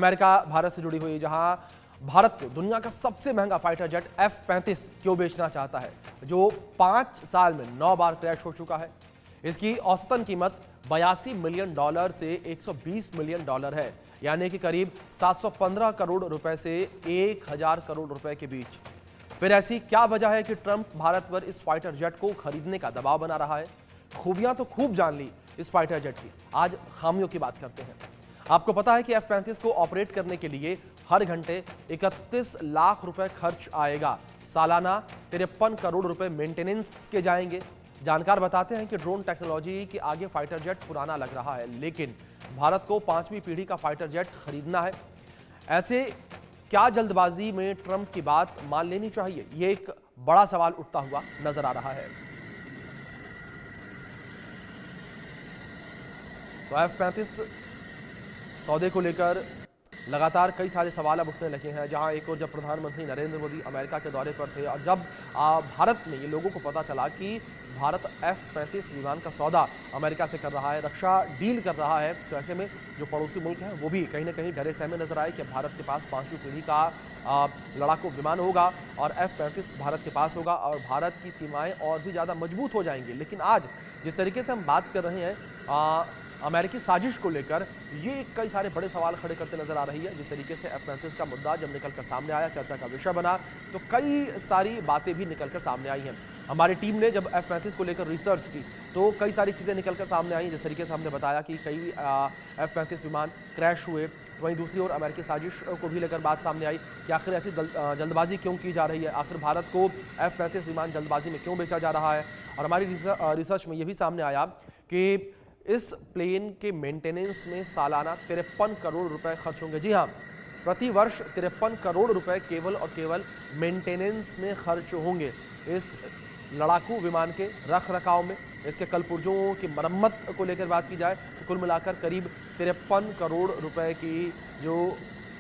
America Bharat से जुड़ी हुई, जहां भारत को दुनिया का सबसे महंगा फाइटर जेट F-35 क्यों बेचना चाहता है, जो 5 साल में 9 बार क्रैश हो चुका है। इसकी औसतन कीमत $82 मिलियन से $120 मिलियन है, यानी कि करीब 715 करोड़ रुपए से 1000 करोड़ रुपए के बीच। फिर ऐसी क्या वजह है कि ट्रंप भारत पर इस फाइटर जेट को खरीदने का दबाव बना रहा है? खूबियां तो खूब जान ली इस फाइटर जेट की, आज खामियों की बात करते हैं। आपको पता है कि F-35 को ऑपरेट करने के लिए हर घंटे 31 लाख रुपए खर्च आएगा। सालाना 53 करोड़ रुपए मेंटेनेंस के जाएंगे। जानकार बताते हैं कि ड्रोन टेक्नोलॉजी के आगे फाइटर जेट पुराना लग रहा है, लेकिन भारत को 5वीं पीढ़ी का फाइटर जेट खरीदना है। ऐसे क्या जल्दबाजी में ट्रंप की बात मान लेनी चाहिए? यह एक बड़ा सवाल उठता हुआ नजर आ रहा है। तो F-35 सौदे को लेकर लगातार कई सारे सवाल अब उठने लगे हैं, जहां एक और जब प्रधानमंत्री नरेंद्र मोदी अमेरिका के दौरे पर थे और जब भारत में ये लोगों को पता चला कि भारत F-35 विमान का सौदा अमेरिका से कर रहा है, रक्षा डील कर रहा है, तो ऐसे में जो पड़ोसी मुल्क हैं वो भी कहीं ना कहीं डरे सहमे नजर आए कि भारत के पास 5वीं पीढ़ी का लड़ाकू विमान होगा और F-35 भारत के पास होगा और भारत की सीमाएं और भी ज़्यादा मजबूत हो जाएंगी। लेकिन आज जिस तरीके से हम बात कर रहे हैं अमेरिकी साजिश को लेकर, ये कई सारे बड़े सवाल खड़े करते नजर आ रही है। जिस तरीके से F-35 का मुद्दा जब निकलकर सामने आया, चर्चा का विषय बना, तो कई सारी बातें भी निकलकर सामने आई हैं। हमारी टीम ने जब F-35 को लेकर रिसर्च की तो कई सारी चीज़ें निकलकर सामने आई। जिस तरीके से हमने बताया कि कई F-35 विमान क्रैश हुए, तो वहीं दूसरी ओर अमेरिकी साजिश को भी लेकर बात सामने आई कि आखिर ऐसी जल्दबाजी क्यों की जा रही है, आखिर भारत को F-35 विमान जल्दबाजी में क्यों बेचा जा रहा है। और हमारी रिसर्च में यह भी सामने आया कि इस प्लेन के मेंटेनेंस में सालाना 53 करोड़ रुपए खर्च होंगे। जी हां, प्रति वर्ष 53 करोड़ रुपए केवल और केवल मेंटेनेंस में खर्च होंगे। इस लड़ाकू विमान के रख रखाव में, इसके कलपुर्जों की मरम्मत को लेकर बात की जाए तो कुल मिलाकर करीब 53 करोड़ रुपए की जो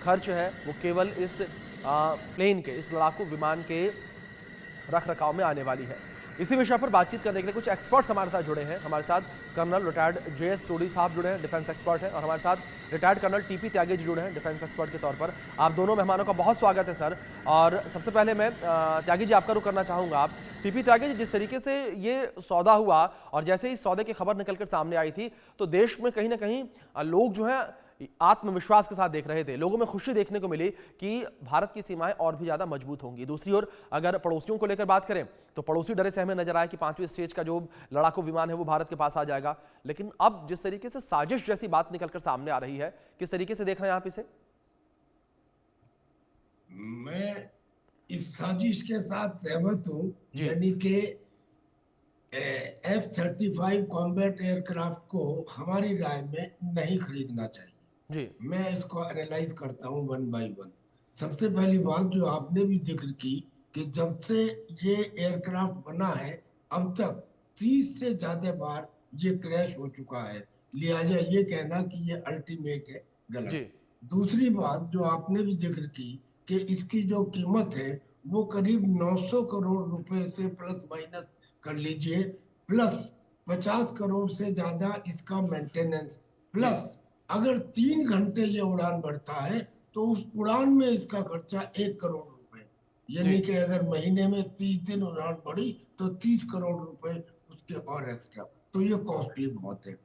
खर्च है वो केवल इस प्लेन के, इस लड़ाकू विमान के रख रखाव में आने वाली है। इसी विषय पर बातचीत करने के लिए कुछ एक्सपर्ट्स हमारे साथ जुड़े हैं। हमारे साथ कर्नल रिटायर्ड JS सोडी साहब जुड़े हैं, डिफेंस एक्सपर्ट हैं, और हमारे साथ retired colonel TP Tyagi ji जुड़े हैं, डिफेंस एक्सपर्ट के तौर पर। आप दोनों मेहमानों का बहुत स्वागत है सर। और सबसे पहले मैं त्यागी जी आपका रुख करना चाहूँगा। TP त्यागी जी, जिस तरीके से ये सौदा हुआ और जैसे ही सौदे की खबर निकलकर सामने आई थी, तो देश में कहीं ना कहीं लोग जो है आत्मविश्वास के साथ देख रहे थे। लोगों में खुशी देखने को मिली कि भारत की सीमाएं और भी ज्यादा मजबूत होंगी। दूसरी ओर अगर पड़ोसियों को लेकर बात करें तो पड़ोसी डरे सहमे नजर आए कि 5वीं स्टेज का जो लड़ाकू विमान है वो भारत के पास आ जाएगा। लेकिन अब जिस तरीके से साजिश जैसी बात निकलकर सामने आ रही है, किस तरीके से देख रहे हैं आप इसे? मैं इस साजिश के साथ सहमत हूं, यानी कि F-35 कॉम्बैट एयरक्राफ्ट को हमारी राय में नहीं खरीदना चाहिए जी। मैं इसको एनालाइज करता हूं वन बाय वन। सबसे पहली बात जो आपने भी जिक्र की कि जब से ये एयरक्राफ्ट बना है अब तक 30 से ज्यादा बार ये क्रैश हो चुका है, लिहाजा ये कहना कि ये अल्टीमेट है जी। गलत। दूसरी बात जो आपने भी जिक्र की कि इसकी जो कीमत है वो करीब 900 करोड़ रुपए से प्लस माइनस कर लीजिए, प्लस 50 करोड़ से ज्यादा इसका मेंटेनेंस, जी। प्लस अगर 3 घंटे ये उड़ान बढ़ता है तो उस उड़ान में इसका खर्चा 1 करोड़ रुपए, जी। यानी कि अगर महीने में 30 दिन उड़ान बढ़ी तो 30 करोड़ रुपए उसके और एक्स्ट्रा, तो ये कॉस्टली बहुत है।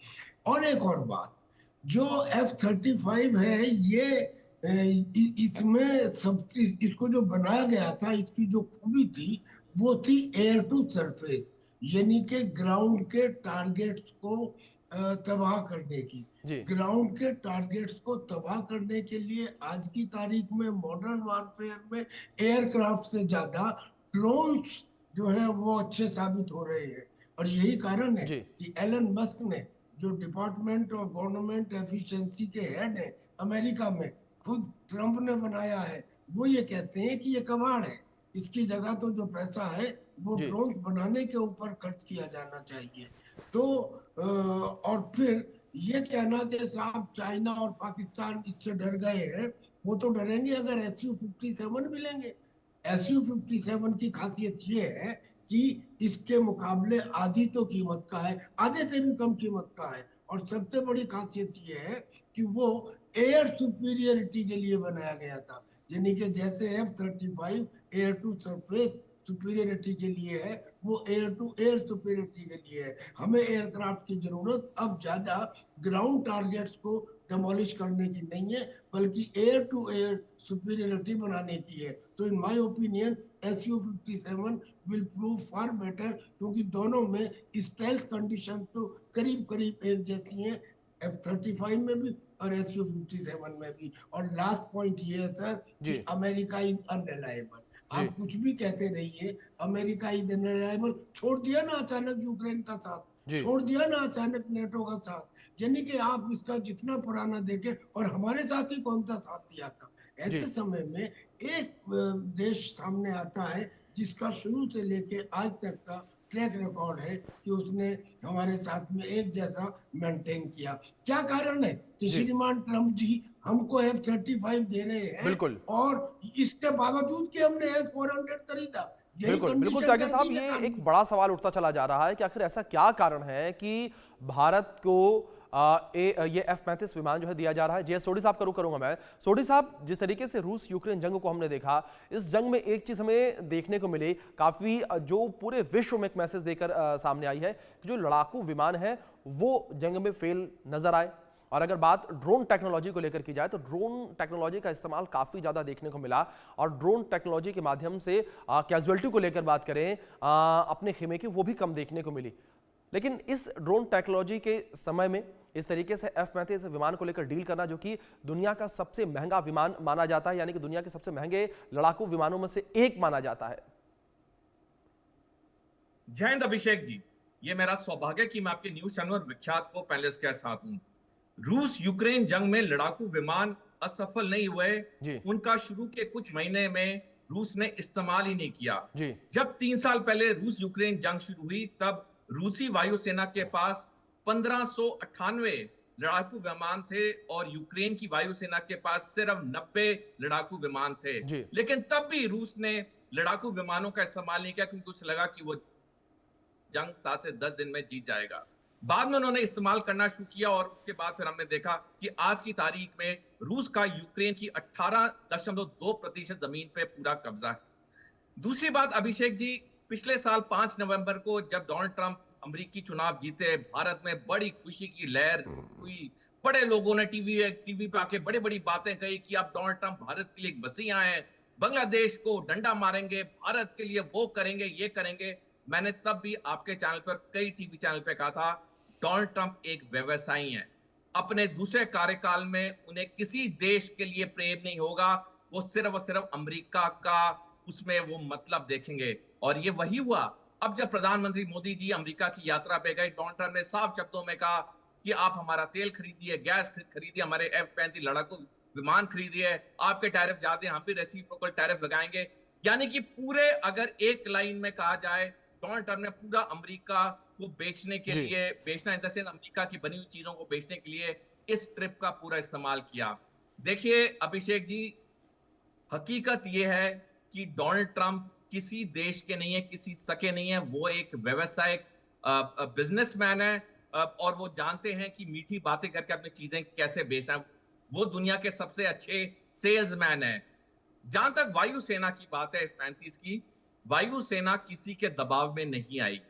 और एक और बात, जो F-35 है ये इसमें सब इसको जो बनाया गया था, इसकी जो खूबी थी वो थी एयर टू सरफेस, यानी कि ग्राउंड के टारगेट्स को तबाह करने की। जी। ग्राउंड के टारगेट्स को तबाह करने के लिए आज की तारीख में मॉडर्न वारफेयर में एयरक्राफ्ट से ज्यादा ड्रोन्स जो है वो अच्छे साबित हो रहे हैं। और यही कारण है जी। कि एलन मस्क ने, जो डिपार्टमेंट ऑफ गवर्नमेंट एफिशिएंसी के हेड है अमेरिका में, खुद ट्रंप ने बनाया है, वो ये कहते हैं कि ये कबाड़ है, इसकी जगह तो जो पैसा है वो जी। ड्रोन बनाने के ऊपर खर्च किया जाना चाहिए। तो और फिर ये कहना कि साहब चाइना और पाकिस्तान इससे डर गए हैं, वो तो डरेंगे अगर SU-57 मिलेंगे। SU-57 की खासियत ये है कि इसके मुकाबले आधी तो कीमत का है, आधे से भी कम कीमत का है। और सबसे बड़ी खासियत ये है कि वो एयर सुपीरियरिटी के लिए बनाया गया था। यानी कि जैसे F-35 air to surface superiority के लिए है, वो एयर टू एयर सुपीरियरिटी के लिए है। हमें एयरक्राफ्ट की जरूरत अब ज्यादा ग्राउंड टारगेट्स को डेमोलिश करने की नहीं है, बल्कि एयर टू एयर सुपीरियरिटी बनाने की है। तो in my opinion Su-57 will prove far better, क्योंकि दोनों में स्टेल्थ कंडीशन तो करीब करीब एक जैसी हैं, F-35 में भी और Su-57 में भी। और लास्ट पॉइंट ये है सर जी कि अमेरिका इज अनरिलायबल। जी आप कुछ भी कहते रहिए, अमेरिका इज अनरिलायबल। छोड़ दिया ना अचानक यूक्रेन का साथ, जी छोड़ दिया ना अचानक नेटो का साथ। यानी कि आप इसका जितना पुराना देखें, और हमारे साथ ही कौन सा साथ दिया था। जी ऐसे समय में एक देश सामने आता है जिसका शुरू से लेके आज तक का ट्रैक रिकॉर्ड है कि उसने हमारे साथ में एक जैसा मेंटेन किया। क्या कारण है कि जी श्रीमान ट्रम्प जी हमको F-35 दे रहे हैं, बिल्कुल और इसके बावजूद कि हमने S-400 खरीदा। यही बिल्कुल बिल्कुल कंडीशन त्यागी कर साहब, दी है ये एक कानून। बड़ा सवाल उठता चला जा रहा है कि आखिर ऐसा क्या कारण है कि भारत को ये F-35 विमान जो है दिया जा रहा है। जे सोडी साहब का रुख करूंगा मैं। सोडी साहब, जिस तरीके से रूस यूक्रेन जंग को हमने देखा, इस जंग में एक चीज हमें देखने को मिली, काफी जो पूरे विश्व में एक मैसेज देकर सामने आई है कि जो लड़ाकू विमान है वो जंग में फेल नजर आए। और अगर बात ड्रोन टेक्नोलॉजी को लेकर की जाए तो ड्रोन टेक्नोलॉजी का इस्तेमाल काफी ज्यादा देखने को मिला, और ड्रोन टेक्नोलॉजी के माध्यम से कैजुअलिटी को लेकर बात करें अपने खेमे की, वो भी कम देखने को मिली। लेकिन इस ड्रोन टेक्नोलॉजी के समय में इस तरीके से F-35 विमान को लेकर डील करना, जो कि दुनिया का सबसे महंगा विमान माना जाता है, यानी कि दुनिया के सबसे महंगे लड़ाकू विमानों में से एक माना जाता है। जय हिंद अभिषेक जी, ये मेरा सौभाग्य है कि मैं आपके न्यूज चैनल विख्यात को पैनलिस्ट के साथ हूं। रूस यूक्रेन जंग में लड़ाकू विमान असफल नहीं हुए। जी उनका शुरू के कुछ महीने में रूस ने इस्तेमाल ही नहीं किया। जी जब 3 साल पहले रूस यूक्रेन जंग शुरू हुई, तब रूसी वायुसेना के पास 1598 लड़ाकू विमान थे और यूक्रेन की वायुसेना के पास सिर्फ 90 लड़ाकू विमान थे। जी लेकिन तब भी रूस ने लड़ाकू विमानों का इस्तेमाल नहीं किया, क्योंकि उसे लगा कि वो जंग 7 से 10 दिन में जीत जाएगा। बाद में उन्होंने इस्तेमाल करना शुरू किया, और उसके बाद फिर हमने देखा कि आज की तारीख में रूस का यूक्रेन की 18.2% जमीन पे पूरा कब्जा है। दूसरी बात अभिषेक जी, पिछले साल 5 नवंबर को जब डोनाल्ड ट्रंप अमेरिकी चुनाव जीते, भारत में बड़ी खुशी की लहर हुई। बड़े लोगों ने टीवी पे आके बड़ी बड़ी बातें कही कि अब डोनाल्ड ट्रंप भारत के लिए एक मसीहा हैं, बांग्लादेश को डंडा मारेंगे, भारत के लिए वो करेंगे, ये करेंगे। मैंने तब भी आपके चैनल पर, कई टीवी चैनल पे कहा था, डोनाल्ड ट्रंप एक व्यवसायी हैं। अपने दूसरे कार्यकाल में उन्हें किसी देश के लिए प्रेम नहीं होगा, वो सिर्फ और सिर्फ अमेरिका का उसमें वो मतलब देखेंगे। और ये वही हुआ। अब जब प्रधानमंत्री मोदी जी अमेरिका की यात्रा पे गए, डोनाल्ड ट्रंप ने साफ शब्दों में कहा कि आप हमारा तेल खरीदिए, गैस खरीदिए, हमारे F-35 लड़ाकू विमान खरीदिए, आपके टैरिफ ज्यादा, हम भी रेसिप्रोकल टैरिफ लगाएंगे। यानी कि पूरे, अगर एक लाइन में कहा जाए, डोनाल्ड ट्रंप ने पूरा अमेरिका को बेचने के जी लिए, बेचना इन द सेंस अमेरिका की बनी हुई चीजों को बेचने के लिए इस ट्रिप का पूरा इस्तेमाल किया। देखिए अभिषेक जी, हकीकत यह है कि डोनाल्ड ट्रंप किसी देश के नहीं है, किसी सके नहीं है। वो एक व्यवसायिक बिजनेसमैन है, और वो जानते हैं कि मीठी बातें करके अपनी चीजें कैसे बेचना। वो दुनिया के सबसे अच्छे सेल्समैन है। जहां तक वायुसेना की बात है, F-35 की, वायुसेना किसी के दबाव में नहीं आई।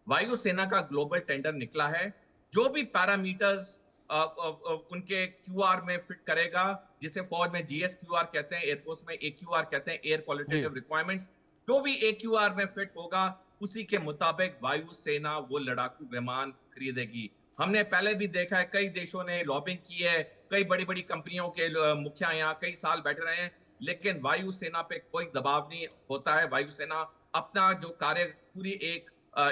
वायुसेना का ग्लोबल टेंडर निकला है। जो भी पैरामीटर्स उनके क्यूआर में फिट करेगा, जिसे फौज में GSQR कहते हैं, एयरफोर्स में AQR कहते हैं, एयर जी क्वालिटेटिव रिक्वायरमेंट्स, जो भी AQR में फिट होगा, उसी के मुताबिक वायुसेना वो लड़ाकू विमान खरीदेगी। हमने पहले भी देखा है, कई देशों ने लॉबिंग की है, कई बड़ी बड़ी कंपनियों के मुखिया यहाँ कई साल बैठे रहे हैं, लेकिन वायुसेना पे कोई दबाव नहीं होता है। वायुसेना अपना जो कार्य पूरी एक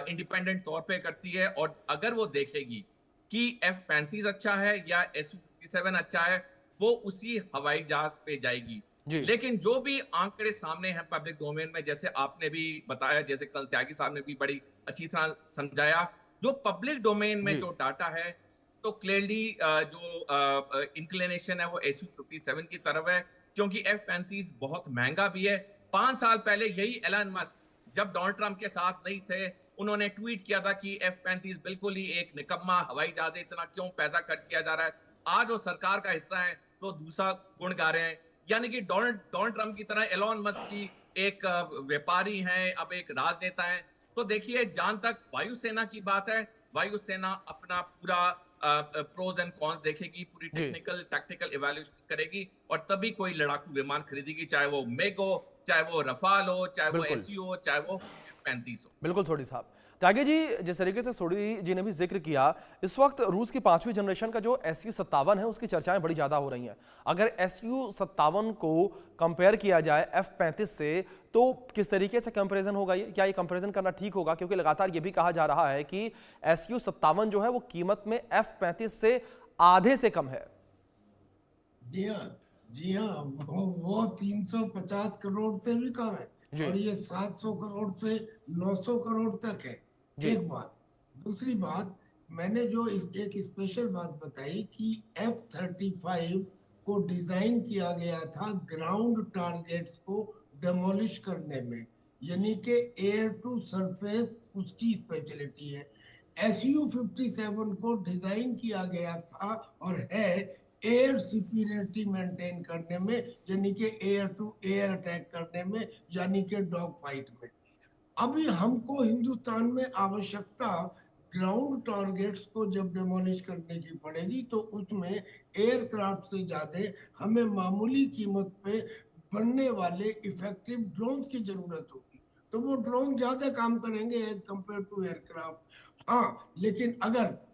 इंडिपेंडेंट तौर पे करती है, और अगर वो देखेगी कि F-35 अच्छा है या Su-57 अच्छा है, वो उसी हवाई जहाज पे जाएगी। जी लेकिन जो भी आंकड़े सामने हैं पब्लिक डोमेन में, जैसे आपने भी बताया, जैसे कल त्यागी साहब ने भी बड़ी अच्छी तरह समझाया, जो पब्लिक डोमेन में जी जो डाटा है, तो क्लियरली जो इंक्लिनेशन है वो Su-57 की तरफ है, क्योंकि F-35 बहुत महंगा भी है। 5 साल पहले यही एलन मस्क, जब डोनाल्ड ट्रंप के साथ नहीं थे, उन्होंने ट्वीट किया था कि F-35 बिल्कुल ही एक निकम्मा हवाई जहाज है, इतना क्यों पैसा खर्च किया जा रहा है। आज वो सरकार का हिस्सा है तो दूसरा गुण गा रहे हैं। यानी कि डोनाल्ड ट्रंप की तरह एलोन मस्क की एक व्यापारी हैं, अब एक राजनेता हैं। तो देखिए, जहां तक वायुसेना की बात है, वायुसेना अपना पूरा प्रोज एंड कॉन्स देखेगी, पूरी जी टेक्निकल टैक्टिकल इवैल्यूएशन करेगी और तभी कोई लड़ाकू विमान खरीदेगी, चाहे वो मेग हो, चाहे वो रफाल हो, चाहे वो बिल्कुल एसयू हो, चाहे वो 35 हो। बिल्कुल सोडी साहब। त्यागी जी, जिस तरीके से सोडी जी ने भी जिक्र किया, इस वक्त रूस की 5वीं जनरेशन का जो SU-57 है उसकी चर्चाएं बड़ी ज्यादा हो रही हैं। अगर SU-57 को कंपेयर किया जाए F-35 से, तो किस तरीके से कंपैरिजन होगा? ये क्या ये कंपैरिजन करना ठीक होगा? क्योंकि लगातार ये भी कहा जा रहा है कि SU-57 जो है वो कीमत में F-35 से आधे से कम है। जी हाँ, जी हाँ, वो 350 करोड़ से भी कम है जी और ये 700 करोड़ से 900 करोड़ तक है। जी एक बात। दूसरी बात, मैंने जो एक स्पेशल बात बताई कि F-35 को डिजाइन किया गया था ग्राउंड टारगेट्स को डेमोलिश करने में, यानी कि एयर टू सरफेस उसकी स्पेशलिटी है। SU-57 को डिजाइन किया गया था और है एयर सुपीरियरिटी मेंटेन करने में, यानी कि एयर टू एयर अटैक करने में, यानी कि डॉग फाइट में। अभी हमको हिंदुस्तान में आवश्यकता ग्राउंड टारगेट्स को जब डेमोलिश करने की पड़ेगी तो उसमें एयरक्राफ्ट से ज्यादा हमें मामूली कीमत पे बनने वाले इफेक्टिव ड्रोन की जरूरत होगी। तो वो ड्रोन ज्यादा काम करेंगे एज कंपेयर टू एयरक्राफ्ट। हाँ, लेकिन अगर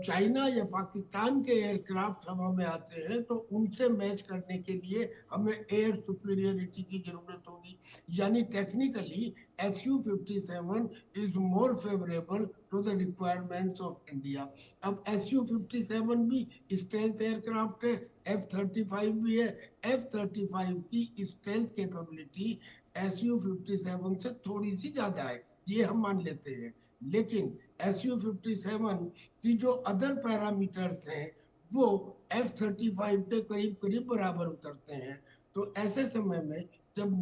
चाइना या पाकिस्तान के एयरक्राफ्ट हवा में आते हैं तो उनसे मैच करने के लिए हमें एयर सुपीरियरिटी की जरूरत होगी। यानी technically SU-57 is more favourable to the requirements of India. अब SU-57 भी स्टेल्थ एयरक्राफ्ट है, F-35 भी है। F-35 की स्टेल्थ कैपेबिलिटी SU-57 से थोड़ी सी ज्यादा है, ये हम मान लेते हैं। लेकिन SU-57 की जो अदर पैरामीटर्स हैं वो F-35 के करीब करीब बराबर उतरते हैं। तो ऐसे समय में जब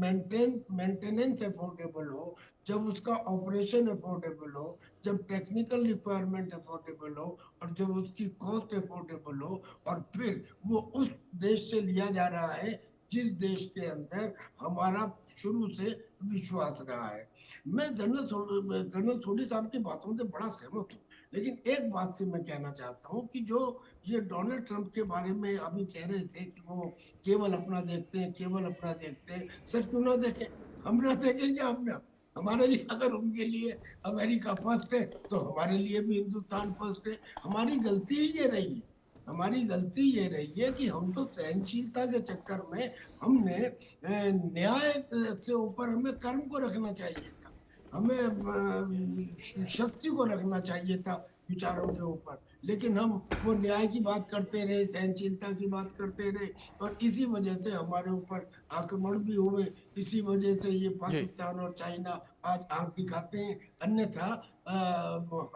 मेंटेनेंस अफोर्डेबल हो, जब उसका ऑपरेशन अफोर्डेबल हो, जब टेक्निकल रिक्वायरमेंट अफोर्डेबल हो और जब उसकी कॉस्ट अफोर्डेबल हो, और फिर वो उस देश से लिया जा रहा है जिस देश के अंदर हमारा शुरू से विश्वास रहा है। मैं जनरल सोडी साहब की बातों से बड़ा सहमत हूँ, लेकिन एक बात से मैं कहना चाहता हूँ कि जो ये डोनाल्ड ट्रंप के बारे में अभी कह रहे थे कि वो केवल अपना देखते हैं, केवल अपना देखते हैं। सर क्यों ना देखें, हम ना देखेंगे अपना। हमारे लिए, अगर उनके लिए अमेरिका फर्स्ट है तो हमारे लिए भी हिंदुस्तान फर्स्ट है। हमारी गलती ही ये रही है, हमारी गलती ये रही है कि हम तो सहनशीलता के चक्कर में हमने न्याय से ऊपर हमें कर्म को रखना चाहिए था, हमें शक्ति को रखना चाहिए था विचारों के ऊपर। लेकिन हम वो न्याय की बात करते रहे, सहनशीलता की बात करते रहे, और इसी वजह से हमारे ऊपर आक्रमण भी हुए। इसी वजह से ये जी पाकिस्तान और चाइना आज आंख दिखाते हैं। अन्यथा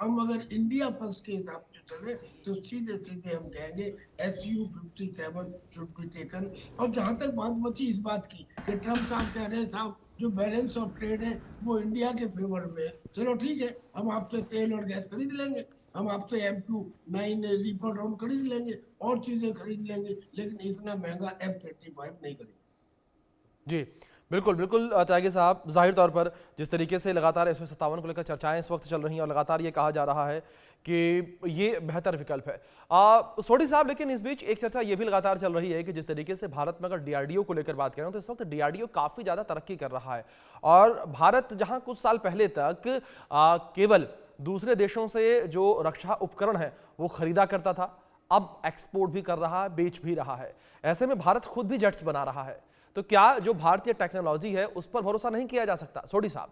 हम अगर इंडिया फर्स्ट के हिसाब से चले तो सीधे सीधे हम कहेंगे SU-57 शुड बी टेकन। और जहां तक बात बची इस बात की कि ट्रम्प साहब कह रहे हैं साहब जो बैलेंस ऑफ ट्रेड है वो इंडिया के फेवर में है, चलो ठीक है, हम आपसे तेल और गैस खरीद लेंगे, हम आपसे MQ-9 रीपर ड्रोन खरीद लेंगे और चीजें खरीद लेंगे, लेकिन इतना महंगा F-35 नहीं खरीदेंगे। जी बिल्कुल बिल्कुल। त्यागी साहब, जाहिर तौर पर जिस तरीके से लगातार SU-57 को लेकर चर्चाएं इस वक्त चल रही हैं और लगातार ये कहा जा रहा है कि ये बेहतर विकल्प है। सोडी साहब, लेकिन इस बीच एक चर्चा ये भी लगातार चल रही है कि जिस तरीके से भारत में अगर DRDO को लेकर बात करें तो इस वक्त DRDO काफ़ी ज़्यादा तरक्की कर रहा है, और भारत जहां कुछ साल पहले तक केवल दूसरे देशों से जो रक्षा उपकरण है वो खरीदा करता था, अब एक्सपोर्ट भी कर रहा है, बेच भी रहा है। ऐसे में भारत खुद भी जेट्स बना रहा है, तो क्या जो भारतीय टेक्नोलॉजी है उस पर भरोसा नहीं किया जा सकता? सोडी साहब।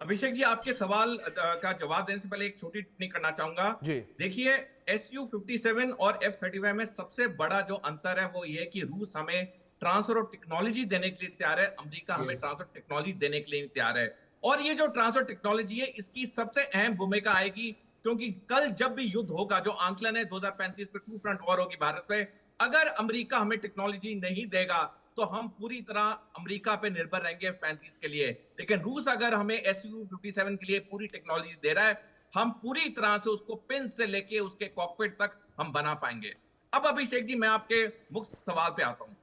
अभिषेक जी, आपके सवाल का जवाब देने से पहले एक छोटी टिप्पणी करना चाहूंगा। जी देखिए, SU-57 और F-35 में सबसे बड़ा जो अंतर है वो ये कि रूस हमें ट्रांसफर ऑफ टेक्नोलॉजी देने के लिए तैयार है, अमेरिका हमें ट्रांसफर टेक्नोलॉजी देने के लिए तैयार है। और ये जो ट्रांसफर टेक्नोलॉजी है इसकी सबसे अहम भूमिका आएगी, क्योंकि कल जब भी युद्ध होगा, जो आंकलन है 2035 पे 2 फ्रंट वॉर होगी भारत में, अगर अमेरिका हमें टेक्नोलॉजी नहीं देगा तो हम पूरी तरह अमेरिका पे निर्भर रहेंगे F-35 के लिए। लेकिन रूस अगर हमें SU-57 के लिए पूरी टेक्नोलॉजी दे रहा है, हम पूरी तरह से उसको पिन से लेके उसके कॉकपिट तक हम बना पाएंगे। अब अभिषेक जी, मैं आपके मुख्य सवाल पे आता हूं।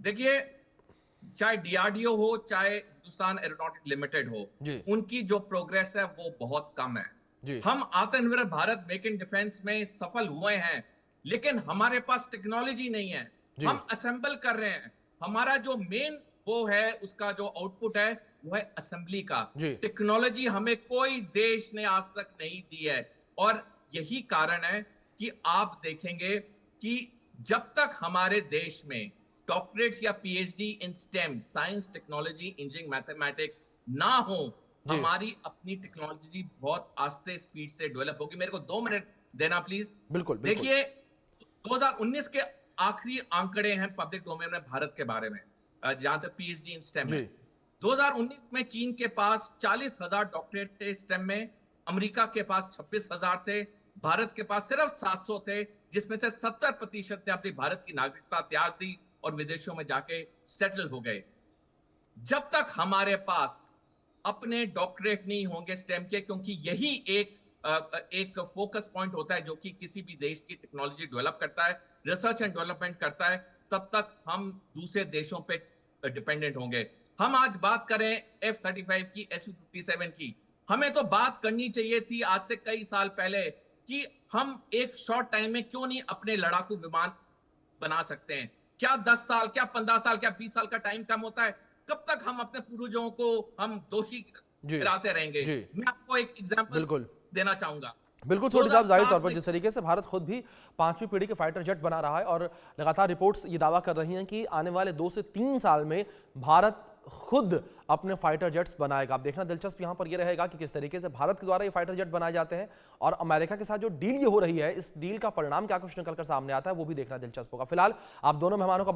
देखिए, चाहे डीआरडीओ हो, चाहे हिंदुस्तान एरोनॉटिक लिमिटेड हो, जी उनकी जो प्रोग्रेस है वो बहुत कम है। जी हम आत्मनिर्भर भारत मेक इन डिफेंस में सफल हुए हैं, लेकिन हमारे पास टेक्नोलॉजी नहीं है। जी हम असेंबल कर रहे हैं, हमारा जो मेन वो है, उसका जो आउटपुट है वो है असेंबली का। जी टेक्नोलॉजी हमें कोई देश ने आज तक नहीं दी है, और यही कारण है कि आप देखेंगे कि जब तक हमारे देश में डॉक्टरेट्स या PhD in stem, science, technology, engineering, mathematics ना हो, जी हमारी अपनी टेक्नोलॉजी बहुत आस्ते स्पीड से डेवलप होगी। मेरे को 2 मिनट देना प्लीज। बिल्कुल बिल्कुल देखिए, 2019 के आखिरी आंकड़े हैं पब्लिक डोमेन में भारत के बारे में, जहां तक पीएचडी इन स्टेम जी है। 2019 में चीन के पास 40,000 डॉक्टरेट थे स्टेम में, अमेरिका के पास 26,000 थे, भारत के पास सिर्फ 700 थे, जिसमें से 70% ने अपनी भारत की नागरिकता त्याग दी और विदेशों में जाके सेटल हो गए। जब तक हमारे पास अपने डॉक्टरेट नहीं होंगे स्टेम के, क्योंकि यही एक फोकस पॉइंट होता है जो कि किसी भी देश की टेक्नोलॉजी डेवलप करता है, रिसर्च एंड डेवलपमेंट करता है, तब तक हम दूसरे देशों पे डिपेंडेंट होंगे। हम आज बात करें F-35 की, Su-57 की, हमें तो बात करनी चाहिए थी आज से कई साल पहले कि हम एक शॉर्ट टाइम में क्यों नहीं अपने लड़ाकू विमान बना सकते हैं। क्या 10 साल, क्या 15 साल, क्या 20 साल का टाइम कम होता है? कब तक हम अपने पूर्वजों को हम दोषी जी ठहराते रहेंगे? जी मैं आपको एक एग्जांपल बिल्कुल देना चाहूंगा। बिल्कुल छोटे साहब, जाहिर तौर 2007 पर में जिस तरीके से भारत खुद भी 5वीं पीढ़ी के फाइटर जेट बना रहा है और लगातार रिपोर्ट्स ये दावा कर रही हैं कि आने वाले 2 से 3 साल में भारत खुद अपने फाइटर जेट्स बनाएगा। अब देखना दिलचस्प यहाँ पर ये रहेगा कि किस तरीके से भारत के द्वारा ये फाइटर जेट बनाए जाते हैं और अमेरिका के साथ जो डील ये हो रही है, इस डील का परिणाम क्या कुछ निकलकर सामने आता है, वो भी देखना दिलचस्प होगा। फिलहाल आप दोनों मेहमानों का